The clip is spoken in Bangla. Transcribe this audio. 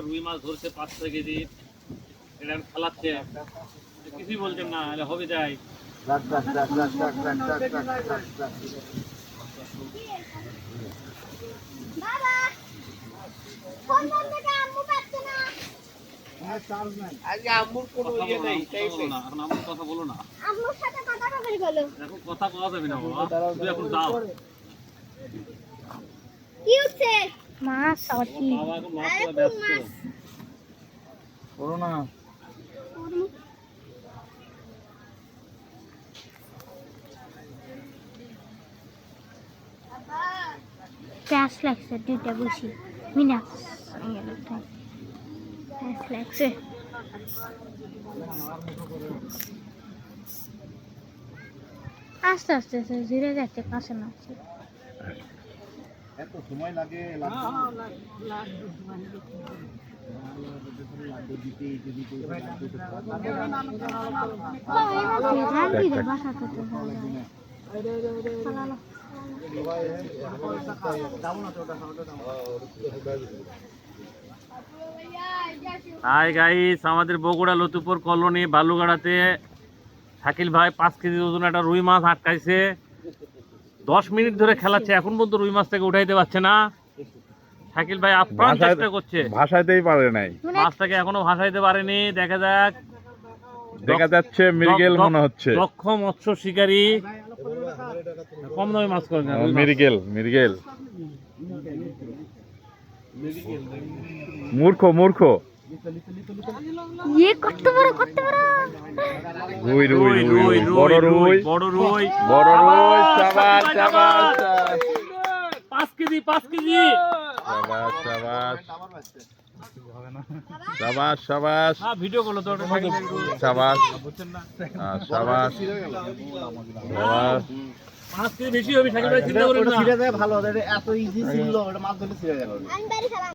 রুই মাছ ধরছে 5-6 কেজি, এটা খালাচ্ছে, কিছুই বলছেন না, হবে যাই। কথা বলো না, এখন কথা কওয়া যাবে না বাবা, তুমি এখন যাও। কি হচ্ছে? মাছ সাথী বাবা এখন মাছ তোলা ব্যস্ত। করো না। প্যাস লাগছে দুইটা বসি মিনা প্যাস লাগছে। আস্তে আস্তে ধীরে যাচ্ছে কাছে না এত সময় লাগে হাই গাইস, আমাদের বগুড়া লতুপুর কলোনি বালুগাড়াতে শাকিল ভাই 5 কেজি ওজন একটা রুই মাছ আটকাইছে। 10 মিনিট ধরে খেলাচ্ছে, এখন পর্যন্ত রুই মাছটাকে উঠাইতে পারছে না। শাকিল ভাই আপ্রাণ চেষ্টা করছে, ভাষাইতেই পারে নাই, মাছটাকে এখনো ভাসাইতে পারেনি। দেখা যাক, দেখা যাচ্ছে মৃগেল মনে হচ্ছে। দক্ষ মৎস্য শিকারী, কম দামে মাছ করেন না, মৃগেল মৃগেল মূর্খ মূর্খ। কত বড় রুই রুই রুই বড় রুই বড় রুই বড় রুই। শাবাশ শাবাশ 5 কেজি শাবাশ শাবাশ শাবাশ শাবাশ। ভিডিও করলো তো শাবাশ শাবাশ শাবাশ। 5 কেজি বেশি হবে শাকিল ভাই, চিন্তা করেন না। ভালো, এত ইজি ছিল, মাছ ধরে ছিঁড়ে গেল।